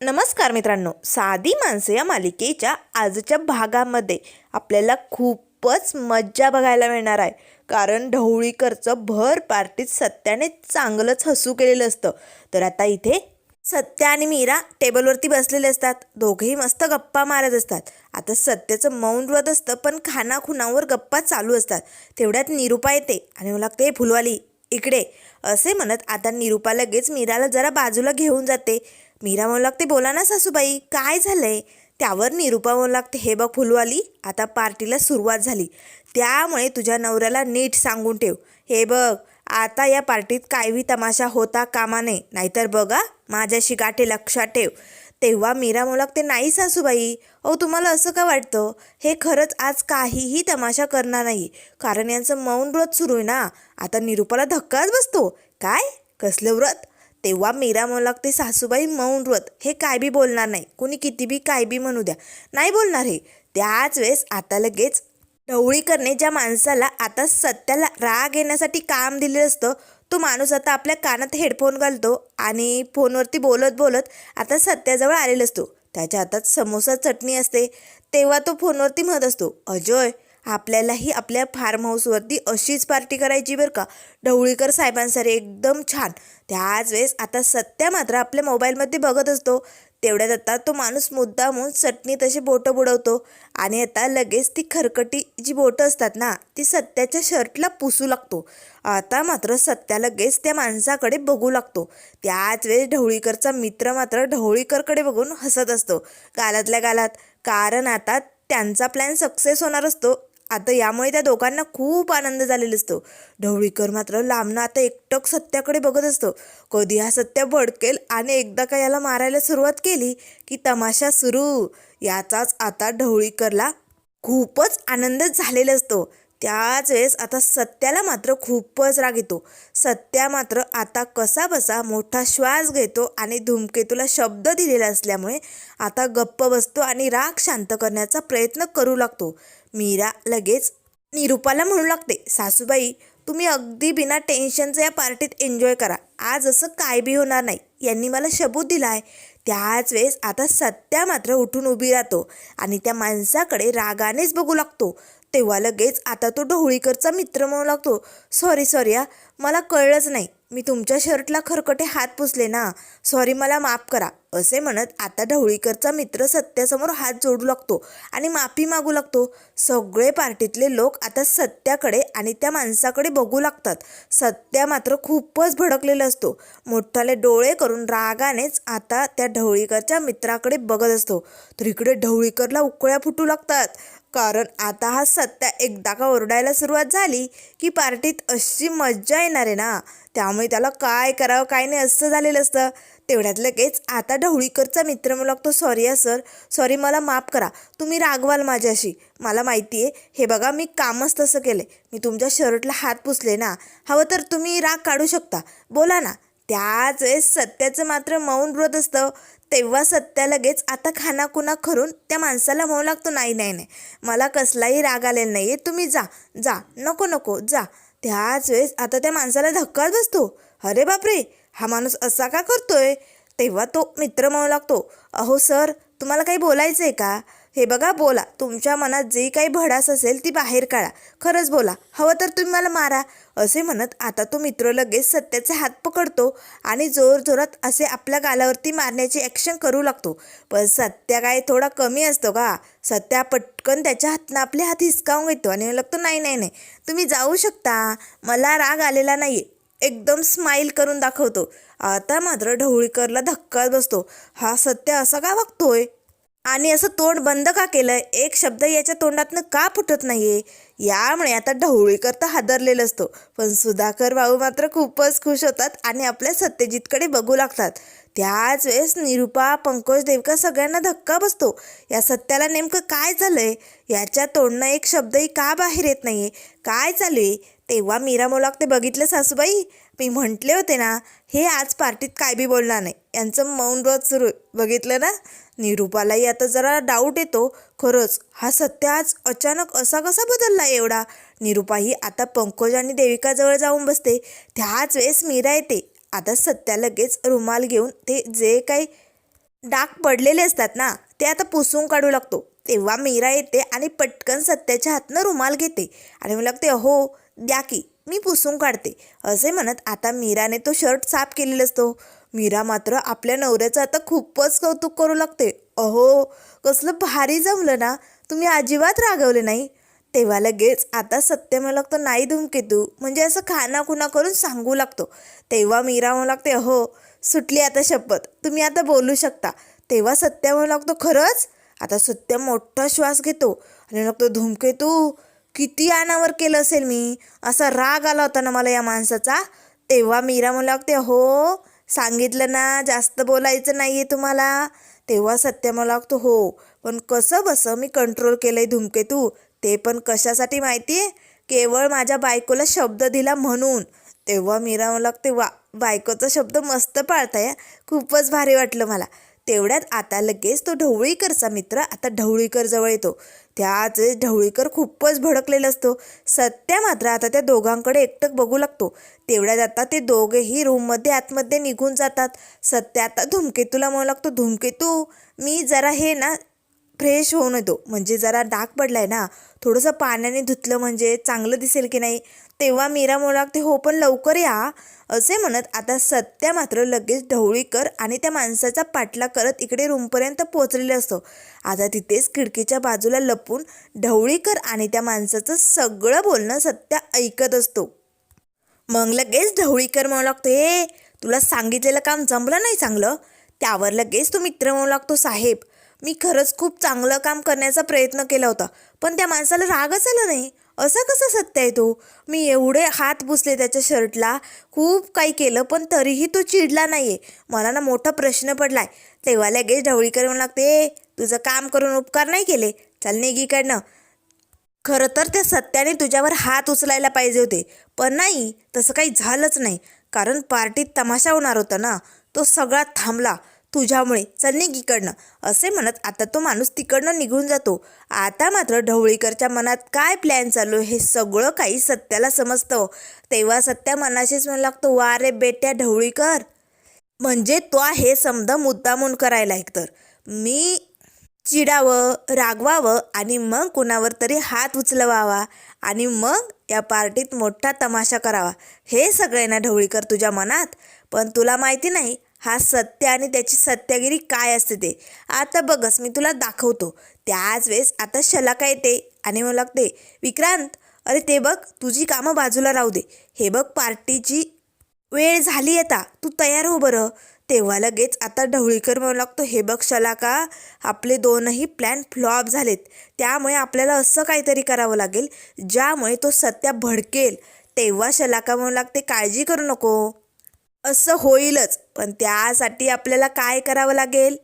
नमस्कार मित्रांनो, साधी माणसं या मालिकेच्या आजच्या भागामध्ये आपल्याला खूपच मज्जा बघायला मिळणार आहे. कारण ढवळीकरचं भर पार्टीत सत्याने चांगलंच हसू केलेलं असतं. तर आता इथे सत्या आणि मीरा टेबलवरती बसलेले असतात. दोघेही मस्त गप्पा मारत असतात. आता सत्याचं मौन व्रत असतं, पण खानाखुणावर गप्पा चालू असतात. तेवढ्यात निरूपा येते आणि मला लागते, फुलवाली इकडे असे म्हणत आता निरूपा लगेच मीराला जरा बाजूला घेऊन जाते. मीरा म्हणू लागते, बोला ना सासूबाई, काय झालंय? त्यावर निरूपा म्हणू लागते, हे बघ फुलवाली, आता पार्टीला सुरुवात झाली, त्यामुळे तुझ्या नवऱ्याला नीट सांगून ठेव. हे बघ, आता या पार्टीत काहीही तमाशा होता कामा नये, नाहीतर बघा माझ्याशी गाठे, लक्षात ठेव. तेव्हा मीरा म्हणू लागते, नाही सासूबाई, अहो तुम्हाला असं का वाटतं? हे खरंच आज काहीही तमाशा करणार नाही, कारण यांचं मौन व्रत सुरू आहे ना. आता निरूपाला धक्काच बसतो. काय? कसलं व्रत? तेव्हा मीरा म्हणू लागते, सासूबाई मौन व्रत हे काय बी बोलणार नाही, कुणी किती बी काय बी म्हणू द्या, नाही बोलणार हे. त्याच वेळेस आता लगेच ढवळीकरने ज्या माणसाला आता सत्याला राग येण्यासाठी काम दिलेलं असतं, तो माणूस आता आपल्या कानात हेडफोन घालतो आणि फोनवरती बोलत बोलत आता सत्याजवळ आलेला असतो. त्याच्या हातात समोसा चटणी असते. तेव्हा तो फोनवरती म्हणत असतो, अजय, आपल्यालाही आपल्या फार्म हाऊसवरती अशीच पार्टी करायची बरं का, ढवळीकर साहेबांसारे एकदम छान. त्याच वेळेस आता सत्या मात्र आपल्या मोबाईलमध्ये बघत असतो. तेवढ्यात आता तो माणूस मुद्दामून चटणी तशी बोटं बुडवतो आणि आता लगेच ती खरकटी जी बोटं असतात ना, ती सत्याच्या शर्टला पुसू लागतो. आता मात्र सत्या लगेच त्या माणसाकडे बघू लागतो. त्याच वेळेस ढवळीकरचा मित्र मात्र ढवळीकरकडे बघून हसत असतो गालातल्या गालात, कारण आता त्यांचा प्लॅन सक्सेस होणार असतो. आता यामुळे त्या दोघांना खूप आनंद झालेला असतो. ढवळीकर मात्र लांबनं आता एकटक सत्याकडे बघत असतो. कधी हा सत्या भडकेल आणि एकदा का याला मारायला सुरुवात केली की तमाशा सुरू. याचाच आता ढवळीकरला खूपच आनंद झालेला असतो. त्याच वेळेस आता सत्याला मात्र खूपच राग येतो. सत्या मात्र आता कसा बसा मोठा श्वास घेतो आणि धूमकेतूला शब्द दिलेला असल्यामुळे आता गप्प बसतो आणि राग शांत करण्याचा प्रयत्न करू लागतो. मीरा लगेच निरूपाला म्हणू लागते, सासूबाई, तुम्ही अगदी बिना टेन्शनचं या पार्टीत एन्जॉय करा, आज असं काय बी होणार नाही, यांनी मला सबूत दिला आहे. त्याच वेळेस आता सत्या मात्र उठून उभी राहतो आणि त्या माणसाकडे रागानेच बघू लागतो. तेव्हा लगेच आता तो ढवळीकरचा मित्र म्हणू लागतो, सॉरी सॉरी या, मला कळलंच नाही, मी तुमच्या शर्टला खरकटे हात पुसले ना, सॉरी, मला माफ करा. असे म्हणत आता ढवळीकरचा मित्र सत्यासमोर हात जोडू लागतो आणि माफी मागू लागतो. सगळे पार्टीतले लोक आता सत्याकडे आणि त्या माणसाकडे बघू लागतात. सत्या मात्र खूपच भडकलेला असतो. मोठाले डोळे करून रागानेच आता त्या ढवळीकरच्या मित्राकडे बघत असतो. तर इकडे ढवळीकरला उकळ्या फुटू लागतात, कारण आता हा सत्या एकदा का ओरडायला सुरुवात झाली की पार्टीत अशी मज्जा येणार आहे ना, त्यामुळे त्याला काय करावं काय नाही असं झालेलं असतं. तेवढ्यात लगेच आता ढवळीकरचा मित्र म्हणू लागतो, सॉरी या सर, सॉरी, मला माफ करा, तुम्ही रागवाल माझ्याशी, मला माहिती आहे, हे बघा मी कामच तसं केलं, मी तुमच्या शर्टला हात पुसले ना, हवं तर तुम्ही राग काढू शकता, बोला ना. त्याच वेळेस सत्याचं मात्र मौन व्रत असतं. तेव्हा सत्या लगेच आता खानाखुणा करून त्या माणसाला म्हणू लागतो, नाही नाही नाही, मला कसलाही राग आलेला नाही आहे, तुम्ही जा जा, नको नको जा. त्याच वेळेस आता त्या माणसाला धक्काच बसतो. अरे बापरे, हा माणूस असा का करतोय? तेव्हा तो मित्र म्हणू लागतो, अहो सर, तुम्हाला काही बोलायचं आहे का? हे बघा, बोला, तुमच्या मनात जे काही भडास असेल ती बाहेर काढा, खरंच बोला, हवं तर तुम्ही मला मारा. असे म्हणत आता तो मित्र लगेच सत्याचे हात पकडतो आणि जोरजोरात असे आपल्या गालावरती मारण्याची ॲक्शन करू लागतो. पण सत्या काय थोडा कमी असतो का? सत्या पटकन त्याच्या हातनं आपले हात हिसकावून घेतो आणि लागतो, नाही नाही नाही, तुम्ही जाऊ शकता, मला राग आलेला नाही, एकदम स्माईल करून दाखवतो. आता मात्र ढवळीकरला धक्काच बसतो. हा सत्य असा का वागतोय आणि असं तोंड बंद का केलंय? एक शब्द याच्या तोंडातनं का फुटत नाहीये? यामुळे आता ढवळीकर तर हादरलेला असतो. पण सुधाकर भाऊ मात्र खूपच खुश होतात आणि आपल्या सत्यजितकडे बघू लागतात. त्याच वेळेस निरूपा, पंकज, देवका सगळ्यांना धक्का बसतो. या सत्याला नेमकं काय झालंय? याच्या तोंडनं एक शब्दही का बाहेर येत नाहीये? काय चालू आहे? तेव्हा मीरा म्हणू लागते, बघितलं सासूबाई, मी म्हटले होते ना, हे आज पार्टीत काय बी बोलणार नाही, यांचं मौन व्रत सुरू आहे, बघितलं ना. निरूपालाही आता जरा डाऊट येतो, खरंच हा सत्य आज अचानक असा कसा बदलला एवढा. निरूपाही आता पंकज आणि देविकाजवळ जाऊन बसते. त्याच वेळेस मीरा येते. आता सत्या लगेच रुमाल घेऊन ते जे काही डाग पडलेले असतात ना, ते आता पुसून काढू लागतो. तेव्हा मीरा येते आणि पटकन सत्याच्या हातनं रुमाल घेते आणि मला लागते, अहो द्या की मी पुसून काढते असे म्हणत आता मीराने तो शर्ट साफ केलेला असतो. मीरा मात्र आपल्या नवऱ्याचं आता खूपच कौतुक करू लागते. अहो कसलं भारी जमलं ना, तुम्ही अजिबात रागवले नाही. तेव्हा लगेच आता सत्य म्हणू लागतो, नाही धूमकेतू म्हणजे असं खाना खुना करून सांगू लागतो. तेव्हा मीरा म्हणू लागते, अहो सुटली आता शपथ, तुम्ही आता बोलू शकता. तेव्हा सत्य म्हणू लागतो, खरंच? आता सत्य मोठा श्वास घेतो आणि लागतो, धूमकेतू किती अनावर केलं असेल मी, असा राग आला होता ना मला या माणसाचा. तेव्हा मीरा म्हणू लागते, हो सांगितलं ना जास्त बोलायचं नाही आहे तुम्हाला. तेव्हा सत्य म्हणू लागतो, हो पण कसं बसं मी कंट्रोल केलं आहे धूमकेतू, ते पण कशासाठी माहिती आहे, केवळ माझ्या बायकोला शब्द दिला म्हणून. तेव्हा मीरा म्हणू लागते, वा बायकोचा शब्द मस्त पाळताय, खूपच भारी वाटलं मला. तेवढ्यात आता लगेच तो ढवळीकरचा मित्र आता ढवळीकर जवळ येतो. त्याच वेळेस ढवळीकर खूपच भडकलेला असतो. सत्या मात्र आता त्या दोघांकडे एकटक बघू लागतो. तेवढ्यात आता ते दोघेही रूममध्ये आतमध्ये निघून जातात. सत्या आता धूमकेतूला म्हणू लागतो, धूमकेतू मी जरा हे ना फ्रेश होऊन येतो, म्हणजे जरा डाग पडलाय ना, थोडंसं पाण्याने धुतलं म्हणजे चांगलं दिसेल की नाही. तेव्हा मीरा म्हणू लागते, हो पण लवकर या असे म्हणत आता सत्या मात्र लगेच ढवळीकर आणि त्या माणसाचा पाठला करत इकडे रूमपर्यंत पोहोचलेला असतो. आता तिथेच खिडकीच्या बाजूला लपून ढवळीकर आणि त्या माणसाचं सगळं बोलणं सत्या ऐकत असतो. मग लगेच ढवळीकर म्हणू लागतो, हे तुला सांगितलेलं काम जमलं नाही चांगलं. त्यावर लगेच तो मित्र म्हणू लागतो, साहेब मी खरंच खूप चांगलं काम करण्याचा प्रयत्न केला होता, पण त्या माणसाला रागच आला नाही. असं कसं सत्य आहे तो, मी एवढे हात पुसले त्याच्या शर्टला, खूप काही केलं पण तरीही तो चिडला नाही आहे, मला ना मोठा प्रश्न पडलाय. तेव्हा लगेच ढवळीकर म्हणू लागते, तुझं काम करून उपकार नाही केले, चल निघीकडनं. खरं तर त्या सत्याने तुझ्यावर हात उचलायला पाहिजे होते, पण नाही तसं काही झालंच नाही, कारण पार्टीत तमाशा होणार होता ना, तो सगळा थांबला तुझ्यामुळे, चल निघ इकडनं असे म्हणत आता तो माणूस तिकडनं निघून जातो. आता मात्र ढवळीकरच्या मनात काय प्लॅन चालू हे सगळं काही सत्याला समजतं. तेव्हा सत्या मनाशीच म्हणू लागतो, वा रे बेट्या ढवळीकर, म्हणजे तो हे समजा मुद्दामून करायला एकतर मी चिडावं रागवावं आणि मग कुणावर तरी हात उचलवावा आणि मग या पार्टीत मोठा तमाशा करावा, हे सगळे ना ढवळीकर तुझ्या मनात. पण तुला माहिती नाही हा सत्य आणि त्याची सत्यागिरी काय असते ते. आता बघस मी तुला दाखवतो. त्याच वेळेस आता शलाका येते आणि म्हणू लागते, विक्रांत अरे ते बघ तुझी कामं बाजूला राहू दे, हे बघ पार्टीची वेळ झाली आता, तू तयार हो बरं. तेव्हा लगेच आता ढवळीकर म्हणू लागतो, हे बघ शलाका आपले दोनही प्लॅन फ्लॉप झालेत, त्यामुळे आपल्याला असं काहीतरी करावं लागेल ज्यामुळे तो सत्या भडकेल. तेव्हा शलाका म्हणू लागते, काळजी करू नको, असं होईलच, पण त्यासाठी आपल्याला काय करावं लागेल,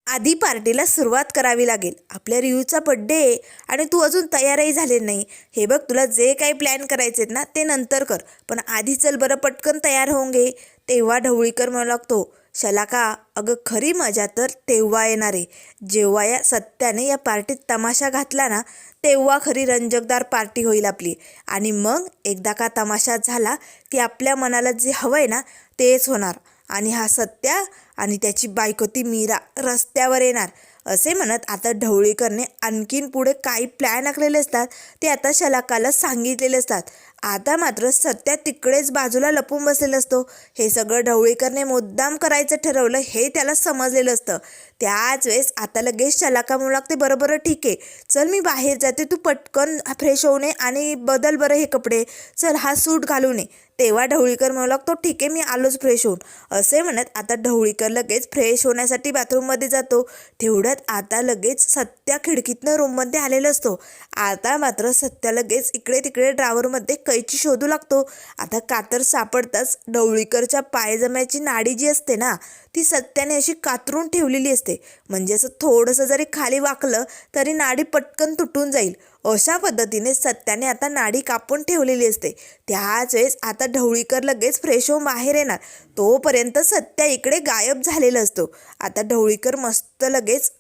आधी पार्टीला सुरुवात करावी लागेल. आपल्या रियूचा बड्डे आणि तू अजून तयारही झाले नाही. हे बघ तुला जे काही प्लॅन करायचे आहेत ना ते नंतर कर, पण आधी चल बरं पटकन तयार होऊन घे. तेव्हा ढवळीकर म्हणू लागतो, शलाका अगं खरी मजा तर तेव्हा येणार आहे जेव्हा या सत्याने या पार्टीत तमाशा घातला ना, तेव्हा खरी रंजकदार पार्टी होईल आपली. आणि मग एकदा का तमाशा झाला की आपल्या मनाला जे हवं आहे ना तेच होणार आणि हा सत्या आणि त्याची बायको ती मीरा रस्त्यावर येणार. असे म्हणत आता ढवळीकरने आणखीन पुढे काही प्लॅन आखलेले असतात ते आता शलाकाला सांगितलेले असतात. आता मात्र सत्या तिकडेच बाजूला लपून बसलेलं असतो. हे सगळं ढवळीकरने मुद्दाम करायचं ठरवलं हे त्याला समजलेलं असतं. त्याच वेळेस आता लगेच शलाका म्हणू लागते, बरं ठीक आहे चल मी बाहेर जाते, तू पटकन फ्रेश होऊ नये आणि बदल बरं हे कपडे, चल हा सूट घालू नये. तेव्हा ढवळीकर म्हणू लागतो, ठीक आहे मी आलोच फ्रेश होऊन. असे म्हणत आता ढवळीकर लगेच फ्रेश होण्यासाठी बाथरूममध्ये जातो. तेवढ्यात आता लगेच सत्या खिडकीतनं रूममध्ये आलेला असतो. आता मात्र सत्या लगेच इकडे तिकडे ड्रावरमध्ये कैची शोधू लागतो. आता कातर सापडताच ढवळीकरच्या पायजम्याची नाडी जी असते ना ती सत्याने अशी कातरून ठेवलेली असते, म्हणजे असं थोडंसं जरी खाली वाकलं तरी नाडी पटकन तुटून जाईल, अशा पद्धतीने सत्याने आता नाडी कापून ठेवलेली असते. त्याच वेळेस आता ढवळीकर लगेच फ्रेश होऊन बाहेर येणार, तोपर्यंत सत्या इकडे गायब झालेला असतो. आता ढवळीकर मस्त लगेच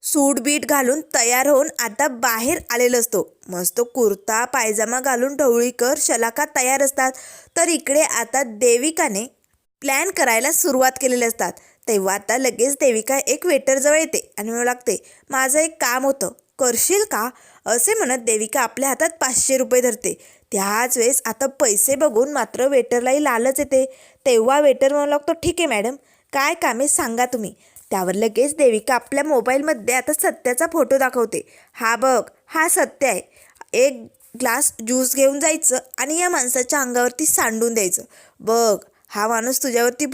सूट बीट घालून तयार होऊन आता बाहेर आलेला असतो. मस्त कुर्ता पायजामा घालून ढवळीकर शलाका तयार असतात. तर इकडे आता देविकाने प्लॅन करायला सुरुवात केलेले असतात. तेव्हा आता लगेच देविका एक वेटरजवळ येते आणि म्हणू लागते, माझं एक काम होतं, करशील का? असे म्हणत देविका आपल्या हातात 500 रुपये धरते. त्याच वेळेस आता पैसे बघून मात्र वेटरलाही लालच येते. तेव्हा वेटर म्हणू लागतो, ठीक आहे मॅडम, काय काम आहे सांगा तुम्ही. त्यावर लगेच देविका आपल्या मोबाईलमध्ये आता सत्याचा फोटो दाखवते. हा बघ, हा सत्य आहे. एक ग्लास ज्यूस घेऊन जायचं आणि या माणसाच्या अंगावरती सांडून द्यायचं. बघ, हा माणूस तुझ्यावरती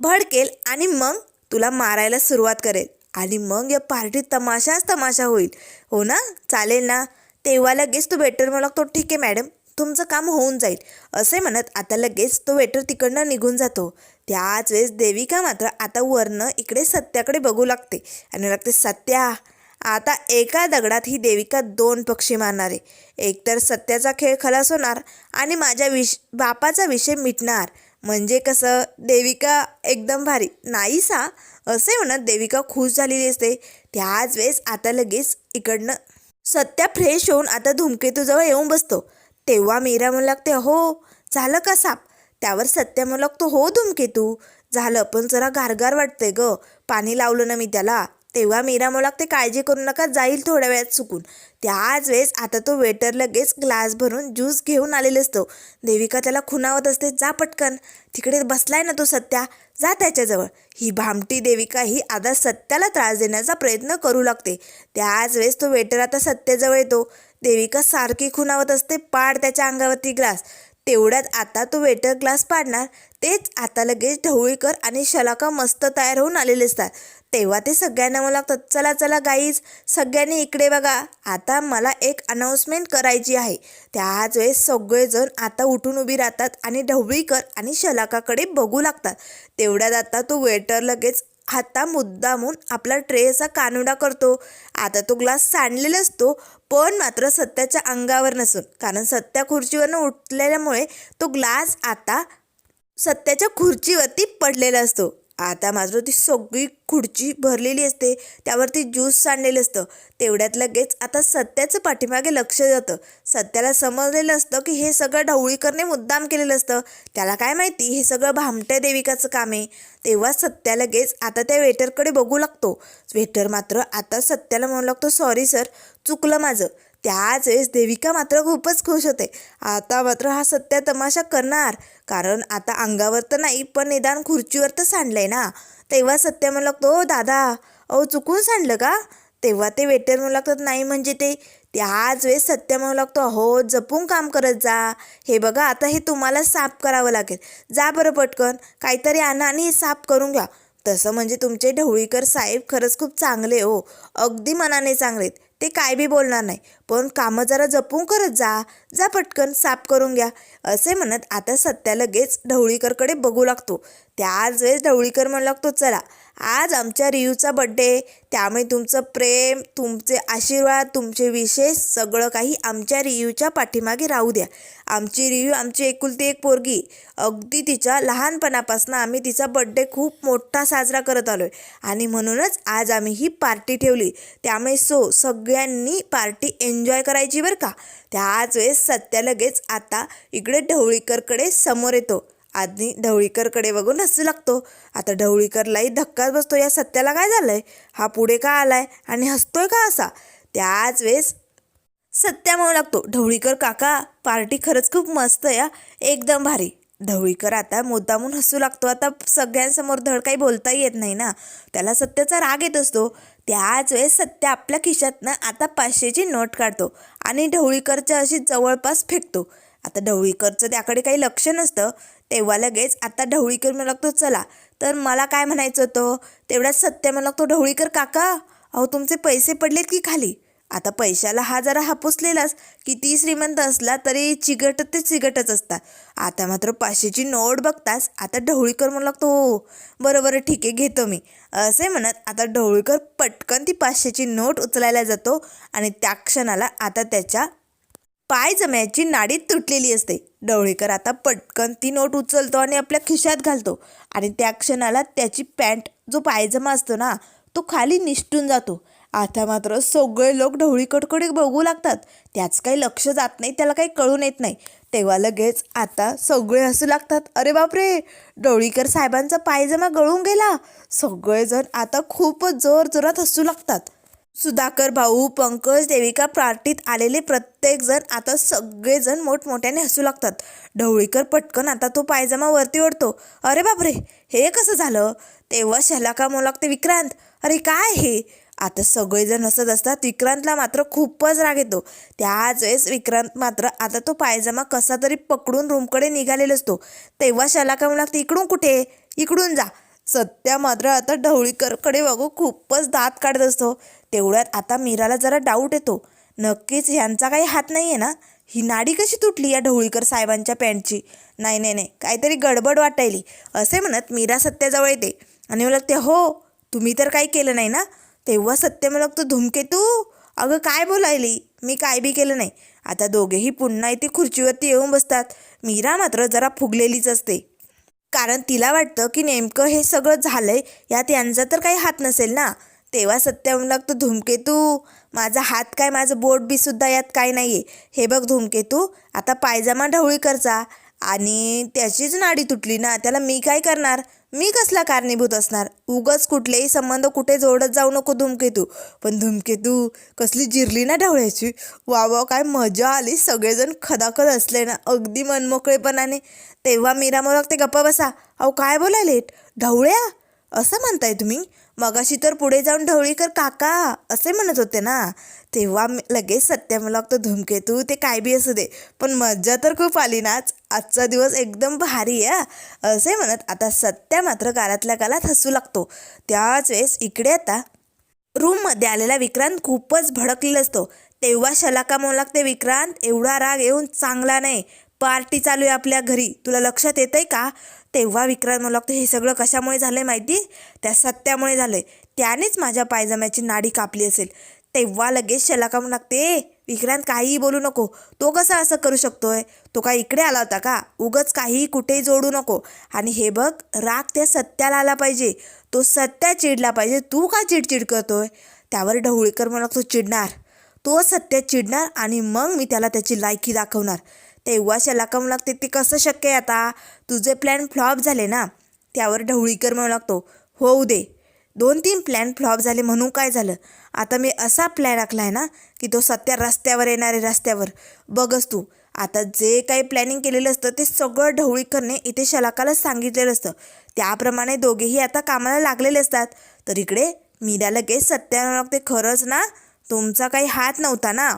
भडकेल आणि मग तुला मारायला सुरुवात करेल आणि मग या पार्टीत तमाशाच तमाशा होईल. हो ना, चालेल ना? तेव्हा लगेच तो वेटर म्हणू लागतो, ठीक आहे मॅडम, तुमचं काम होऊन जाईल. असे म्हणत आता लगेच तो वेटर तिकडनं निघून जातो. त्याच वेळेस देविका मात्र आता वरनं इकडे सत्याकडे बघू लागते आणि लागते, सत्या, आता एका दगडात ही देविका 2 पक्षी मारणार आहे. एकतर सत्याचा खेळ खलास होणार आणि माझ्या बापाचा विषय मिटणार. म्हणजे कसं, देविका एकदम भारी, नाईसा. असे म्हणत देविका खुश झालेली असते. त्याच वेळेस आता लगेच इकडनं सत्या फ्रेश होऊन आता धूमकेतूजवळ येऊन बसतो. तेव्हा मीरा म्हणू लागते, हो झालं का साप? त्यावर सत्या म्हणू लागतो, हो धूमकेतू झालं, पण जरा गारगार वाटतंय ग, पाणी लावलं ना मी त्याला. तेव्हा मीरा म्हणू लागते, काळजी करू नका, जाईल थोड्या वेळात सुकून. त्याच वेळेस आता तो वेटर लगेच ग्लास भरून ज्यूस घेऊन आलेला असतो. देविका त्याला खुणावत असते, जा पटकन, तिकडे बसलाय ना तो सत्या, जा त्याच्याजवळ. ही भामटी देविका ही आता सत्याला त्रास देण्याचा प्रयत्न करू लागते. त्याच वेळेस तो वेटर आता सत्याजवळ येतो. देविका सारखी खुणावत असते, पाड त्याच्या अंगावरती ग्लास. तेवढ्यात आता तो वेटर ग्लास पाडणार, तेच आता लगेच ढवळीकर आणि शलाका मस्त तयार होऊन आलेले असतात. तेव्हा ते सगळ्यांना म्हणू लागतात, चला चला गाईज, सगळ्यांनी इकडे बघा, आता मला एक अनाऊन्समेंट करायची आहे. त्याच वेळेस सगळेजण आता उठून उभी राहतात आणि ढवळीकर आणि शलाकाकडे बघू लागतात. तेवढ्यात आता तो वेटर लगेच हाता मुद्दामून आपला ट्रेचा कानुडा करतो. आता तो ग्लास सांडलेला असतो, पण मात्र सत्याच्या अंगावर नसून, कारण सत्या खुर्चीवरनं उठलेल्यामुळे तो ग्लास आता सत्याच्या खुर्चीवरती पडलेला असतो. आता मात्र ती सगळी खुर्ची भरलेली असते, त्यावरती ज्यूस सांडलेलं असतं. तेवढ्यात लगेच आता सत्याचं पाठीमागे लक्ष जातं. सत्याला समजलेलं असतं की हे सगळं ढवळीकरने मुद्दाम केलेलं असतं. त्याला काय माहिती हे सगळं भामट्या देविकाचं काम आहे. तेव्हा सत्या लगेच आता त्या वेटरकडे बघू लागतो. वेटर मात्र आता सत्याला म्हणू लागतो, सॉरी सर, चुकलं माझं. त्याच वेळेस देविका मात्र खूपच खुश होते. आता मात्र हा सत्या तमाशा करणार, कारण आता अंगावर तर नाही, पण निदान खुर्चीवर तर सांडलंय ना. तेव्हा सत्या म्हणू लागतो, ओ दादा, अहो चुकून सांडलं का? तेव्हा ते वेटर म्हणू लागतात, नाही म्हणजे ते. त्याच वेळेस सत्या म्हणू लागतो, हो जपून काम करत जा, हे बघा आता हे तुम्हाला साफ करावं लागेल, जा बरं पटकन, काहीतरी आणा आणि हे साफ करून घ्या. तसं म्हणजे तुमचे ढवळीकर साहेब खरंच खूप चांगले हो, अगदी मनाने चांगलेत, ते काय बी बोलणार नाही, पण कामं जरा जपून करत जा, जा पटकन साफ करून घ्या. असे म्हणत आता सत्या लगेच ढवळीकरकडे बघू लागतो. त्याच वेळेस ढवळीकर म्हणू लागतो, चला आज आमच्या रियूचा बड्डे, त्यामुळे तुमचं प्रेम, तुमचे आशीर्वाद, तुमचे विशेष सगळं काही आमच्या रियूच्या पाठीमागे राहू द्या. आमची रियू आमची एकुलती एक पोरगी, अगदी तिच्या लहानपणापासून आम्ही तिचा बड्डे खूप मोठा साजरा करत आलो आहे आणि म्हणूनच आज आम्ही ही पार्टी ठेवली. त्यामुळे सगळ्यांनी पार्टी एन्जॉय करायची बरं का. त्याच वेळेस सत्या लगेच आता इकडे ढवळीकरकडे समोर येतो आणि ढवळीकरकडे बघून हसू लागतो. आता ढवळीकरलाही धक्काच बसतो, या सत्याला काय झालंय, हा पुढे का आलाय आणि हसतोय का असा. त्याच वेळेस सत्या म्हणू लागतो, ढवळीकर काका, पार्टी खरंच खूप मस्त या, एकदम भारी. ढवळीकर आता मुद्दामून हसू लागतो. आता सगळ्यांसमोर धड काही बोलताही येत नाही ना, त्याला सत्याचा राग येत असतो. त्याच वेळेस सत्या आपल्या खिशातनं आता 500ची नोट काढतो आणि ढवळीकरच्या अशी जवळपास फेकतो. आता ढवळीकरचं त्याकडे काही लक्ष नसतं. तेव्हा लगेच आता ढवळीकर म्हणू लागतो, चला तर मला काय म्हणायचं होतं. तेवढ्यात सत्या म्हणू लागतो, ढवळीकर काका, अहो तुमचे पैसे पडलेत की खाली. आता पैशाला हा जरा हापुसलेलाच, किती श्रीमंत असला तरी चिगट ते चिगटच असतात. आता मात्र 500ची नोट बघताच आता ढवळीकर म्हणू लागतो, हो बरं ठीक आहे, घेतो मी. असे म्हणत आता ढवळीकर पटकन ती 500ची नोट उचलायला जातो आणि त्या क्षणाला आता त्याच्या पाय जम्याची नाडी तुटलेली असते. ढवळीकर आता पटकन ती नोट उचलतो आणि आपल्या खिशात घालतो आणि त्या क्षणाला त्याची पॅन्ट, जो पायजमा असतो ना, तो खाली निसटून जातो. आता मात्र सगळे लोक ढवळीकरकडे बघू लागतात. त्याच काही लक्ष जात नाही, त्याला काही कळून येत नाही. तेव्हा लगेच आता सगळे हसू लागतात. अरे बापरे, ढवळीकर साहेबांचा पायजमा गळून गेला. सगळेजण आता खूपच जोरात हसू लागतात. सुधाकर भाऊ, पंकज, देविका, पार्टीत आलेले प्रत्येकजण आता सगळेजण मोठमोठ्याने हसू लागतात. ढवळीकर पटकन आता तो पायजमा वरती ओढतो. अरे बापरे, हे कसं झालं? तेव्हा शलाका लागते, विक्रांत, अरे काय हे? आता सगळेजण हसत असतात. विक्रांतला मात्र खूपच राग येतो. त्याच वेळेस विक्रांत मात्र आता तो पायजमा कसा तरी पकडून रूमकडे निघालेला असतो. तेव्हा शलाका लागते, इकडून कुठे? इकडून जा. सत्या मात्र आता ढवळीकरकडे बघू खूपच दात काढत असतो. तेवढ्यात आता मीराला जरा डाऊट येतो. नक्कीच ह्यांचा काही हात नाही आहे ना? ही नाडी कशी तुटली या ढवळीकर साहेबांच्या पॅन्टची? नाही नाही नाही, काहीतरी गडबड वाटायली. असे म्हणत मीरा सत्याजवळ येते आणि मला लागते, हो तुम्ही तर काही केलं नाही ना? तेव्हा सत्य मला लागतो, धूमकेतू अगं काय बोलायली, मी काय बी केलं नाही. आता दोघेही पुन्हा इथे खुर्चीवरती येऊन बसतात. मीरा मात्र जरा फुगलेलीच असते, कारण तिला वाटतं की नेमकं हे सगळं झालंय यात यांचा तर काही हात नसेल ना. तेव्हा सत्य म्हणू लागतो, धूमकेतू माझा हात काय, माझं बोट बी सुद्धा यात काय नाही आहे. हे बघ धूमकेतू, आता पायजमा ढवळीकरचा आणि त्याचीच नाडी तुटली ना, त्याला मी काय करणार? मी कसला कारणीभूत असणार? उगाच कुठलेही संबंध कुठे जोडत जाऊ नको धूमकेतू. पण धूमकेतू कसली जिरली ना ढवळ्याची. वा वा, काय मजा आली. सगळेजण खदाखद असले ना अगदी मनमोकळेपणाने. तेव्हा मीरा मला लागते, गप्पा बसा. अहो काय बोलायलेत? ढवळ्या असं म्हणताय तुम्ही? मगाशी तर पुढे जाऊन ढवळीकर काका असे म्हणत होते ना. तेव्हा लगेच सत्य मला लागतं, धूमकेतू ते काय बी असू दे, पण मज्जा तर खूप आली नाच. आजचा दिवस एकदम भारी आहे असे म्हणत आता सत्या मात्र गालातल्या गालात हसू लागतो. त्याच वेळेस इकडे आता रूममध्ये आलेला विक्रांत खूपच भडकलेला असतो. तेव्हा शलाका म्हणू लागते, विक्रांत एवढा राग येऊन चांगला नाही. पार्टी चालू आहे आपल्या घरी, तुला लक्षात येतंय का? तेव्हा विक्रांत म्हणू लागतो, हे सगळं कशामुळे झालंय माहिती? त्या सत्यामुळे झालंय. त्यानेच माझ्या पायजम्याची नाडी कापली असेल. तेव्हा लगेच शलाका म्हणू लागते, विक्रांत काहीही बोलू नको. तो कसा असं करू शकतोय? तो काय इकडे आला होता का? उगाच काहीही कुठेही जोडू नको. आणि हे बघ, राग त्या सत्याला आला पाहिजे. तो सत्या चिडला पाहिजे. तू का चिडचिड करतोय? त्यावर ढवळीकर म्हणू लागतो, चिडणार तो सत्य चिडणार आणि मग मी त्याला त्याची लायकी दाखवणार. तेव्हा शलाका म्हणू लागते, ते कसं शक्य आहे आता? तुझे प्लॅन फ्लॉप झाले ना. त्यावर ढवळीकर म्हणू लागतो, होऊ दे. 2-3 प्लॅन फ्लॉप झाले म्हणून काय झालं? आता मी असा प्लॅन आखला आहे ना की तो सत्या रस्त्यावर येणार आहे. रस्त्यावर बघच तू. आता जे काही प्लॅनिंग केलेलं असतं ते सगळं ढवळीकरने इथे शलाकाला सांगितलेलं असतं. त्याप्रमाणे दोघेही आता कामाला लागलेले असतात. तर इकडे मीरा लगेच सत्याला लागते, खरंच ना, तुमचा काही हात नव्हता ना.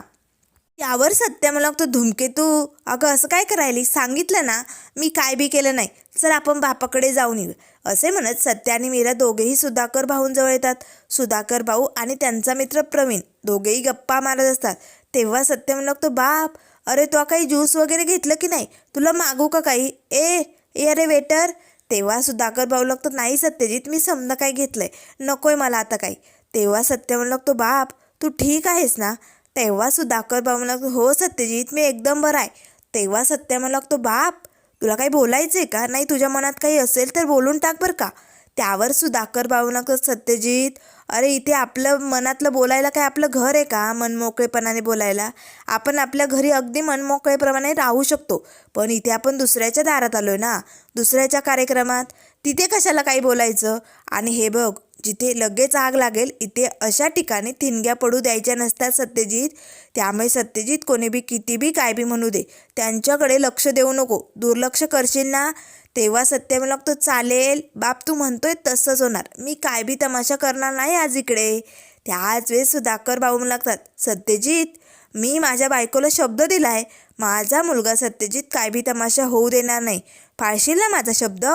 यावर सत्या मला लागतो, धूमकेतू अगं असं काय करायली? सांगितलं ना, मी काय बी केलं नाही. चल आपण बापाकडे जाऊन येऊ. असे म्हणत सत्या आणि मीरा दोघेही सुधाकर भाऊंजवळ येतात. सुधाकर भाऊ आणि त्यांचा मित्र प्रवीण दोघेही गप्पा मारत असतात. तेव्हा सत्य म्हणू लागतो, बाप अरे तो काही ज्यूस वगैरे घेतलं की नाही? तुला मागू का काही? ए अरे वेटर. तेव्हा सुधाकर भाऊ लागतो, नाही सत्यजित, मी समजा काही घेतलंय, नकोय मला आता काही. तेव्हा सत्य म्हणू लागतो, बाप तू ठीक आहेस ना? तेव्हा सुधाकर भाऊ म्हणू लागतो, हो सत्यजित, मी एकदम बरा आहे. तेव्हा सत्य म्हणू लागतो, बाप तुला काही बोलायचं आहे का? नाही तुझ्या मनात काही असेल तर बोलून टाक बरं का. त्यावर सुधाकर भाऊ लागतो, सत्यजित अरे इथे आपलं मनातलं बोलायला काय आपलं घर आहे का? मनमोकळेपणाने बोलायला आपण आपल्या घरी अगदी मनमोकळेप्रमाणे राहू शकतो. पण इथे आपण दुसऱ्याच्या दारात आलोय ना, दुसऱ्याच्या कार्यक्रमात, तिथे कशाला काही बोलायचं? आणि हे बघ, जिथे लगेच आग लागेल इथे अशा ठिकाणी ठिणग्या पडू द्यायच्या नसतात सत्यजित. त्यामुळे सत्यजित कोणी बी किती बी काय बी म्हणू दे, त्यांच्याकडे लक्ष देऊ नको. दुर्लक्ष करशील ना. तेव्हा सत्य म्हणू लागतो, चालेल बाप, तू म्हणतोय तसंच होणार. मी काय बी तमाशा करणार नाही आज इकडे. त्याच वेळेस सुधाकर भाऊ म्हणू लागतात, सत्यजित मी माझ्या बायकोला शब्द दिलाय, माझा मुलगा सत्यजित काय बी तमाशा होऊ देणार नाही. पाळशील ना माझा शब्द?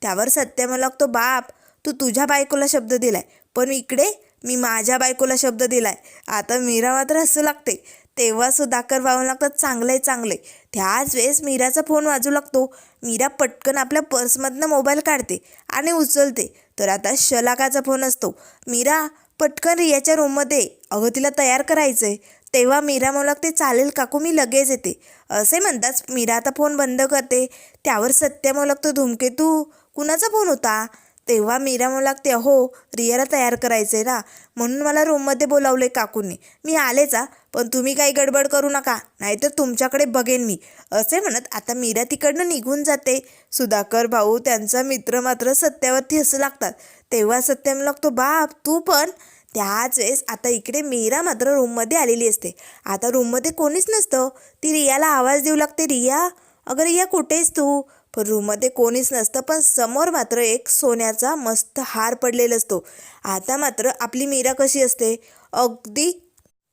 त्यावर सत्य म्हणू लागतो, बाप तू तुझ्या बायकोला शब्द दिलाय, पण इकडे मी माझ्या बायकोला शब्द दिलाय. आता मीरा मात्र हसू लागते. तेव्हा सुधाकर भाऊ लागतात, चांगलंय चांगलंय. त्याच वेळेस मीराचा फोन वाजू लागतो. मीरा पटकन आपल्या पर्समधनं मोबाईल काढते आणि उचलते. तर आता शलाकाचा फोन असतो. मीरा पटकन रियाच्या रूममध्ये, अगं तिला तयार करायचं आहे. तेव्हा मीरा म्हणू लागते, चालेल काकू, मी लगेच येते. असे म्हणताच मीरा आता फोन बंद करते. त्यावर सत्य म्हणू लागतो, धूमकेतू कुणाचा फोन होता? तेव्हा मीरा म्हणू लागते, हो रियाला तयार करायचं आहे ना, म्हणून मला रूममध्ये बोलावलं आहे काकूंनी. मी आलेच पण तुम्ही काही गडबड करू नका, नाहीतर तुमच्याकडे बघेन मी. असे म्हणत आता मीरा तिकडनं निघून जाते. सुधाकर भाऊ त्यांचा मित्र मात्र सत्यावरती हसू लागतात. तेव्हा सत्य म्हणू लागतो, बाप तू पण. त्याच वेळेस आता इकडे मीरा मात्र रूममध्ये आलेली असते. आता रूममध्ये कोणीच नसतं. ती रियाला आवाज देऊ लागते, रिया अगं रिया कुठेस तू. पण रूममध्ये कोणीच नसतं, पण समोर मात्र एक सोन्याचा मस्त हार पडलेला असतो. आता मात्र आपली मीरा कशी असते, अगदी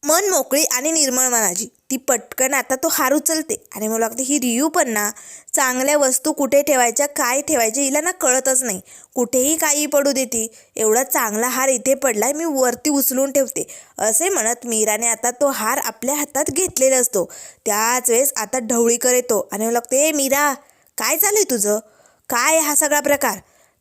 मन मोकळी आणि निर्मळ मनाची. ती पटकन आता तो हार उचलते आणि मला लागते ही रियू पण ना चांगल्या वस्तू कुठे ठेवायच्या काय ठेवायच्या हिला ना कळतच नाही. कुठेही काही पडू देती. एवढा चांगला हार इथे पडलाय, मी वरती उचलून ठेवते. असे म्हणत मीराने आता तो हार आपल्या हातात घेतलेला असतो. त्याच वेळेस आता ढवळीकर येतो आणि मला लागते, ए मीरा काय चालू आहे तुझं, काय हा सगळा प्रकार.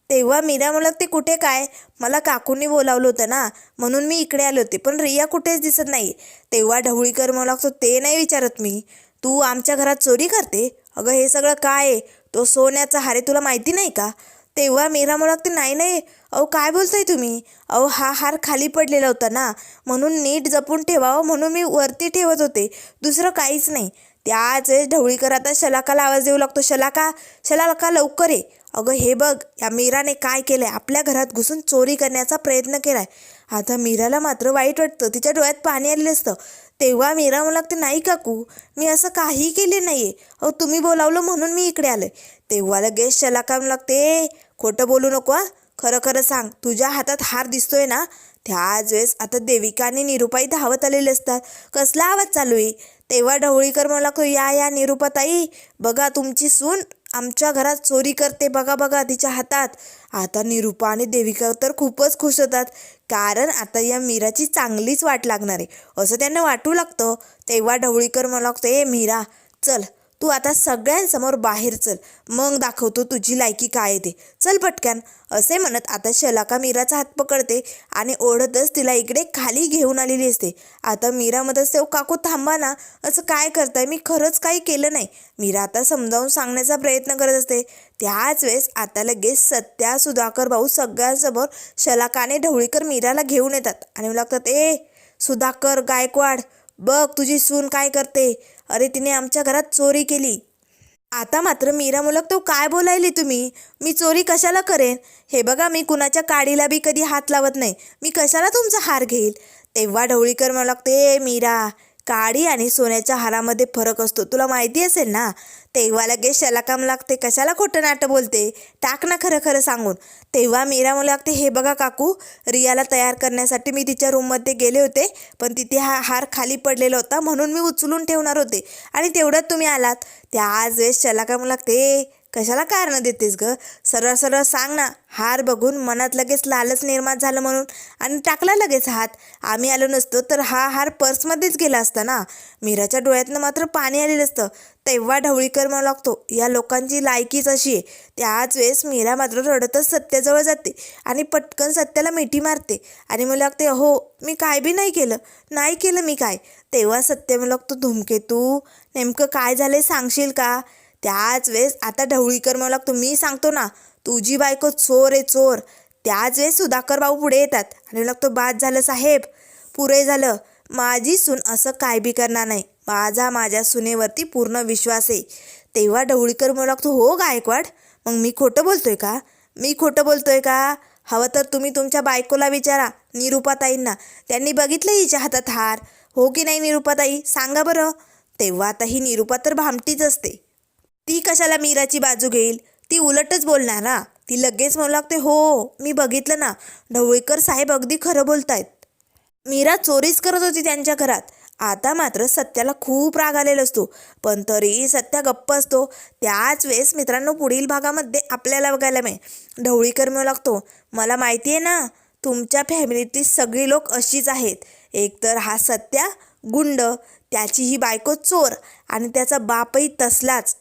तेव्हा मीरा म्हणत, ते कुठे काय, मला काकूंनी बोलावलं होतं ना, म्हणून मी इकडे आले होते, पण रिया कुठेच दिसत नाही. तेव्हा ढवळीकर म्हणू लागतो, ते नाही विचारत मी, तू आमच्या घरात चोरी करते. अगं हे सगळं काय आहे, तो सोन्याचा हार आहे, तुला माहिती नाही का. तेव्हा मीरा म्हणू लागते, नाही नाही अहो काय बोलताय तुम्ही. अहो हा हार खाली पडलेला होता ना, म्हणून नीट जपून ठेवावं म्हणून मी वरती ठेवत होते, दुसरं काहीच नाही. त्याच वेळेस ढवळीकर आता शलाकाला आवाज देऊ लागतो, शलाका शलाका लवकर ये. अगं हे बघ या मीराने काय केलं आहे, आपल्या घरात घुसून चोरी करण्याचा प्रयत्न केला आहे. आता मीराला मात्र वाईट वाटतं, तिच्या डोळ्यात पाणी आलेलं असतं. तेव्हा मीरा म्हणू लागते, नाही काकू मी असं काही केले नाही आहे, अहो तुम्ही बोलावलं म्हणून मी इकडे आलं. तेव्हा लगेच शलाका म्हणू लागते, खोटं बोलू नको खरं खरं सांग, तुझ्या हातात हार दिसतोय ना. त्याच वेळेस आता देविका आणि निरुपाई धावत आलेले असतात. कसला आवाज चालू आहे. तेव्हा ढवळीकर म्हणू लागतो, या निरुपाताई बघा तुमची सून आमच्या घरात चोरी करते, बघा बघा तिच्या हातात. आता निरुपा आणि देविका तर खूपच खुश होतात, कारण आता या मीराची चांगलीच वाट लागणार आहे असं त्यांना वाटू लागतं. तेव्हा ढवळीकर म्हणू लागतो, ए मीरा चल तू आता सगळ्यांसमोर बाहेर चल, मग दाखवतो तुझी लायकी काय आहे ते, चल पटकन. असे म्हणत आता शलाका मीराचा हात पकडते आणि ओढतच तिला इकडे खाली घेऊन आलेली असते. आता मीरा म्हणत असते, ओ काकू थांबा ना, असं काय करताय, मी खरंच काही केलं नाही. मीरा आता समजावून सांगण्याचा प्रयत्न करत असते. त्याच वेळेस आता लगेच सत्या सुधाकर भाऊ सगळ्यांसमोर शलाकाने ढवळीकर मीराला घेऊन येतात आणि लागतात, ए सुधाकर गायकवाड बघ तुझी सून काय करते, अरे तिने आमच्या घरात चोरी केली. आता मात्र मीरा मुलग, तो काय बोलायले तुम्ही, मी चोरी कशाला करेन. हे बघा मी कुणाच्या काडीला बी कधी हात लावत नाही, मी कशाला तुमचा हार घेईल. तेव्हा ढवळीकर म्हणू लागते, मीरा काडी आणि सोन्याच्या हारामध्ये फरक असतो, तुला माहिती असेल ना. तेव्हा लगेच शलाकाम लागते, कशाला खोटं नाटं बोलते, टाक ना खरं खरं सांगून. तेव्हा मीरा म्हणू लागते, हे बघा काकू रियाला तयार करण्यासाठी मी तिच्या रूममध्ये गेले होते, पण तिथे हा हार खाली पडलेला होता म्हणून मी उचलून ठेवणार होते आणि तेवढ्यात तुम्ही आलात. त्याच वेळेस शलाकाम लागते, कशाला कारण देतेस ग, सरळ सरळ सांग ना. हार बघून मनात लगेच लालच निर्माण झालं म्हणून आणि टाकला लगेच हात. आम्ही आलो नसतो तर हा हार पर्समध्येच गेला असता ना. मीराच्या डोळ्यातनं मात्र पाणी आलेलं असतं. तेव्हा ढवळीकर म्हणू लागतो, या लोकांची लायकीच अशी आहे. त्याच वेळेस मीरा मात्र रडतच सत्याजवळ जाते आणि पटकन सत्याला मिठी मारते आणि मला लागते, हो मी काय बी नाही केलं मी काय. तेव्हा सत्य म्हणू लागतो, धूमकेतू नेमकं काय झालंय सांगशील का. त्याच वेळेस आता ढवळीकर म्हणू लागतो, मी सांगतो ना, तुझी बायको चोर आहे चोर. त्याच वेळेस सुधाकर भाऊ पुढे येतात आणि लागतो, बाद झालं साहेब, पुरे झालं, माझी सून असं काय बी करणार नाही, माझ्या सुनेवरती पूर्ण विश्वास आहे. तेव्हा ढवळीकर म्हणू लागतो, हो गायकवाड मग मी खोटं बोलतोय का. हवं तर तुम्ही तुमच्या बायकोला विचारा निरुपाताईंना, त्यांनी बघितलं हिच्या हातात हार, हो की नाही निरुपाताई सांगा बरं. तेव्हा आता ही निरुपा तर भामटीच असते, ती कशाला मीराची बाजू घेईल, ती उलटच बोलणार ना. ती लगेच म्हणू लागते, हो मी बघितलं ना, ढवळीकर साहेब अगदी खरं बोलतायत, मीरा चोरीच करत होती त्यांच्या घरात. आता मात्र सत्याला खूप राग आलेला असतो, पण तरी सत्या गप्प असतो. त्याच वेळेस मित्रांनो पुढील भागामध्ये आपल्याला बघायला मिळेल, ढवळीकर म्हणू लागतो, मला माहिती आहे ना तुमच्या फॅमिलीतली सगळी लोक अशीच आहेत. एकतर हा सत्या गुंड, त्याची ही बायको चोर आणि त्याचा बापही तसलाच.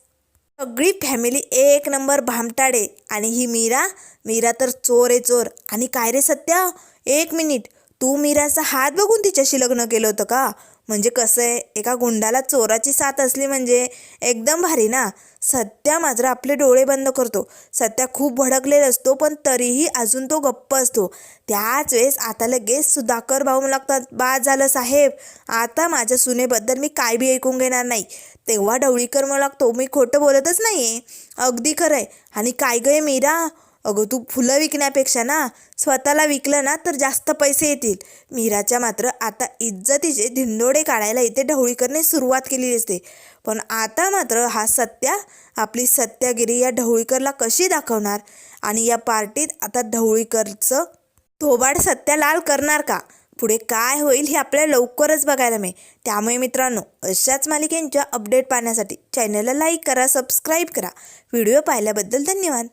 सगळी फॅमिली एक नंबर भामटाडे आणि ही मीरा तर चोर आहे चोर. आणि काय रे सत्या, एक मिनिट, तू मीराचा हात बघून तिच्याशी लग्न केलं होतं का. म्हणजे कसं आहे, एका गुंडाला चोराची साथ असली म्हणजे एकदम भारी ना. सत्या मात्र आपले डोळे बंद करतो. सत्या खूप भडकलेला असतो, पण तरीही अजून तो गप्प असतो. त्याच वेळेस आता लगेच सुधाकर भाऊ लागतात, बाद झालं साहेब, आता माझ्या सुनेबद्दल मी काय बी ऐकून घेणार नाही. तेव्हा ढवळीकर म्हणू लागतो, मी खोटं बोलतच नाही आहे, अगदी खरं आहे. आणि काय गं मीरा, अगं तू फुलं विकण्यापेक्षा ना स्वतःला विकलं ना तर जास्त पैसे येतील. मीराच्या मात्र आता इज्जतीचे धिंडोडे काढायला इथे ढवळीकरने सुरुवात केलेली असते. पण आता मात्र हा सत्या आपली सत्यागिरी या ढवळीकरला कशी दाखवणार आणि या पार्टीत आता ढवळीकरचं थोबाड सत्या लाल करणार का? पुढे काय होईल हे आपल्याला लवकरच बघायला मिळेल. त्यामुळे मित्रांनो, अशाच मालिकेंच्या अपडेट पाहण्यासाठी चॅनलला लाईक करा, सबस्क्राईब करा. व्हिडिओ पाहिल्याबद्दल धन्यवाद.